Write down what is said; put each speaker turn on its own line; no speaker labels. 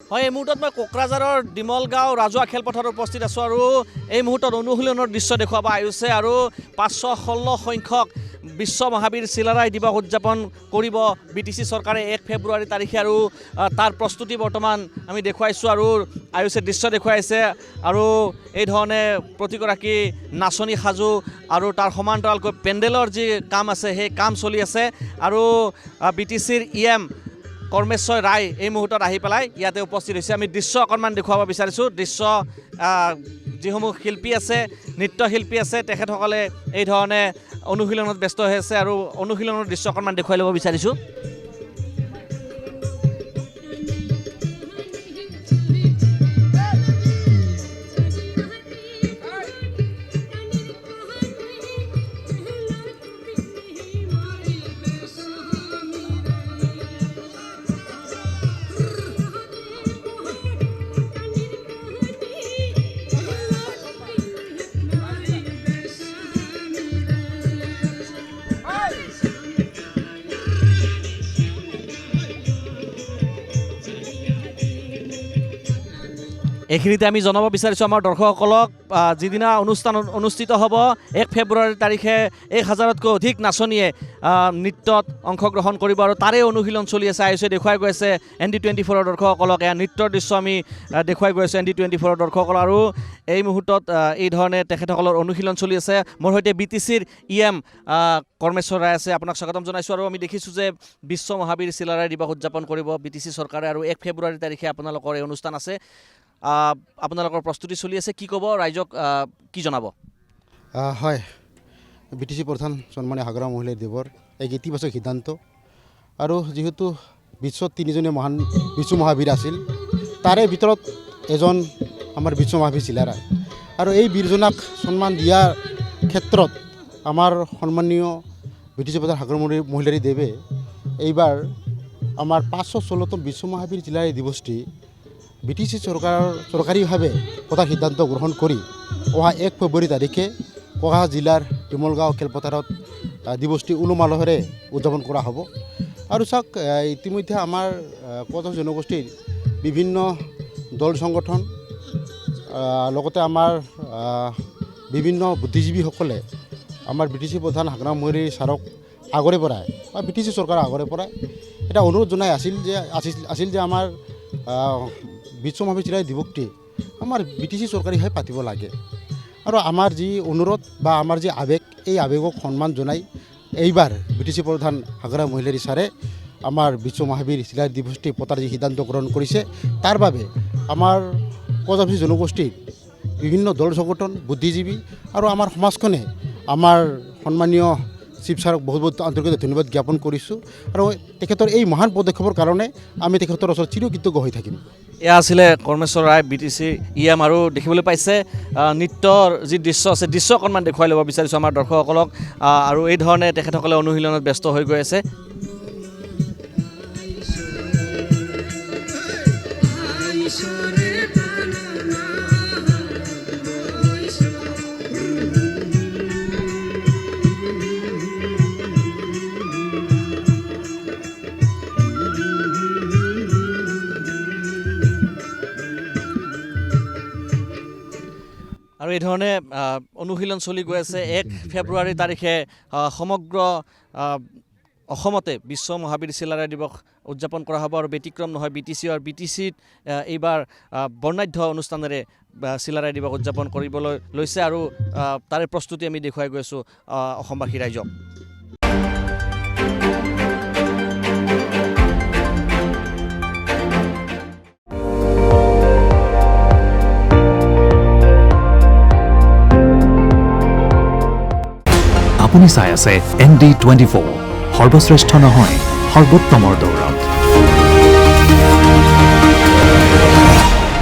হয়, এই মুহূৰ্তত মই কোকৰাঝাৰৰ ডিমলগাঁও ৰাজহুৱা খেলপথাৰত উপস্থিত আছোঁ আৰু এই মুহূৰ্তত অনুশীলনৰ দৃশ্য দেখুৱাব আহিছে আৰু 516 সংখ্যক বিশ্ব মহাবীৰ চিলাৰায় দিৱস উদযাপন কৰিব BTC চৰকাৰে 1 ফেব্ৰুৱাৰী তাৰিখে আৰু তাৰ প্ৰস্তুতি বৰ্তমান আমি দেখুৱাইছোঁ আৰু আয়ুষে দৃশ্য দেখুৱাইছে আৰু এই ধৰণে প্ৰতিগৰাকী নাচনী সাজু আৰু তাৰ সমান্তৰালকৈ পেণ্ডেলৰ যি কাম আছে সেই কাম চলি আছে আৰু BTCৰ EM কৰ্মেশ্বৰ ৰায় এই মুহূৰ্তত আহি পেলাই ইয়াতে উপস্থিত হৈছে। আমি দৃশ্য অকণমান দেখুৱাব বিচাৰিছোঁ। দৃশ্য যিসমূহ শিল্পী আছে, নৃত্যশিল্পী আছে, তেখেতসকলে এই ধৰণে অনুশীলনত ব্যস্ত হৈ আছে আৰু অনুশীলনৰ দৃশ্য অকণমান দেখুৱাই ল'ব বিচাৰিছোঁ। এইখিনিতে আমি জনাব বিচাৰিছোঁ আমাৰ দৰ্শকসকলক যিদিনা অনুষ্ঠান অনুষ্ঠিত হ'ব 1 ফেব্ৰুৱাৰী তাৰিখে 1000তকৈ অধিক নাচনীয়ে নৃত্যত অংশগ্ৰহণ কৰিব আৰু তাৰে অনুশীলন চলি আছে। আয়ুষে দেখুৱাই গৈ আছে ND24ৰ দৰ্শকসকলক এয়া নৃত্যৰ দৃশ্য আমি দেখুৱাই গৈ আছোঁ ND24ৰ দৰ্শকসকল আৰু এই মুহূৰ্তত এই ধৰণে তেখেতসকলৰ অনুশীলন চলি আছে। মোৰ সৈতে BTCৰ EM কৰ্মেশ্বৰ ৰায় আছে, আপোনাক স্বাগতম জনাইছোঁ। আৰু আমি দেখিছোঁ যে বিশ্ব মহাবীৰ চিলাৰায় দিৱস উদযাপন কৰিব BTC চৰকাৰে আৰু 1 ফেব্ৰুৱাৰী তাৰিখে আপোনালোকৰ এই অনুষ্ঠান আছে। আপোনালোকৰ প্ৰস্তুতি চলি আছে, কি ক'ব ৰাইজক, কি জনাব?
হয়, BTC প্ৰধান সন্মানীয় হাগৰা মহিলা দিৱসৰ এক ইতিবাচক সিদ্ধান্ত আৰু যিহেতু বিশ্বত 3জনে মহান বিশ্ব মহাবীৰ আছিল, তাৰে ভিতৰত এজন আমাৰ বিশ্ব মহাবীৰ চিলাৰায় আৰু এই বীৰজনাক সন্মান দিয়াৰ ক্ষেত্ৰত আমাৰ সন্মানীয় BTC প্ৰধান হাগৰা মহিলাৰী দেৱে এইবাৰ আমাৰ 516তম বিশ্ব মহাবীৰ চিলাৰায় দিৱসটি BTC চৰকাৰীভাৱে পতাৰ সিদ্ধান্ত গ্ৰহণ কৰি অহা 1 ফেব্ৰুৱাৰী তাৰিখে কোকৰাঝাৰ জিলাৰ ডিমলগাঁও খেলপথাৰত দিৱসটি উলহ-মালহেৰে উদযাপন কৰা হ'ব। আৰু চাওক, ইতিমধ্যে আমাৰ কোকৰাঝাৰ জনগোষ্ঠীৰ বিভিন্ন দল সংগঠন লগতে আমাৰ বিভিন্ন বুদ্ধিজীৱীসকলে আমাৰ BTC প্ৰধান হাগৰা মহিলাৰী ছাৰক আগৰে পৰাই বা BTC চৰকাৰৰ আগৰে পৰাই এটা অনুৰোধ জনাই আছিল যে আমাৰ বিশ্ব মহাবীৰ চিলাৰায় দিৱসটি আমাৰ BTC চৰকাৰীভাৱে পাতিব লাগে আৰু আমাৰ যি অনুৰোধ বা আমাৰ যি আৱেগ, এই আৱেগক সন্মান জনাই এইবাৰ BTC প্ৰধান হাগৰা মহিলাৰী ছাৰে আমাৰ বিশ্ব মহাবীৰ চিলাৰায় দিৱসটি পতাৰ যি সিদ্ধান্ত গ্ৰহণ কৰিছে, তাৰ বাবে আমাৰ কোকৰাঝাৰ জনগোষ্ঠীৰ বিভিন্ন দল সংগঠন, বুদ্ধিজীৱী আৰু আমাৰ সমাজখনে আমাৰ সন্মানীয় চিফ ছাৰক বহুত বহুত আন্তৰিক ধন্যবাদ জ্ঞাপন কৰিছোঁ আৰু তেখেতৰ এই মহান পদক্ষেপৰ কাৰণে আমি তেখেতৰ ওচৰত চিৰকৃতজ্ঞ হৈ থাকিম।
এয়া আছিলে কৰ্মেশ্বৰ ৰায় BTC EM আৰু দেখিবলৈ পাইছে নৃত্যৰ যি দৃশ্য আছে, দৃশ্য অকণমান দেখুৱাই ল'ব বিচাৰিছোঁ আমাৰ দৰ্শকসকলক আৰু এই ধৰণে তেখেতসকলে অনুশীলনত ব্যস্ত হৈ গৈ আছে। আৰু এই ধৰণে অনুশীলন চলি গৈ আছে। 1 ফেব্ৰুৱাৰী তাৰিখে সমগ্ৰ অসমতে বিশ্ব মহাবীৰ চিলাৰায় দিৱস উদযাপন কৰা হ'ব আৰু ব্যতিক্ৰম নহয় BTCত এইবাৰ বৰ্ণাঢ্য অনুষ্ঠানেৰে চিলাৰায় দিৱস উদযাপন কৰিবলৈ লৈছে আৰু তাৰে প্ৰস্তুতি আমি দেখুৱাই গৈ আছোঁ অসমবাসী ৰাইজক।
আপুনি চাই আছে ND24, সৰ্বশ্ৰেষ্ঠ নহয়, সৰ্বোত্তমৰ দৌৰত।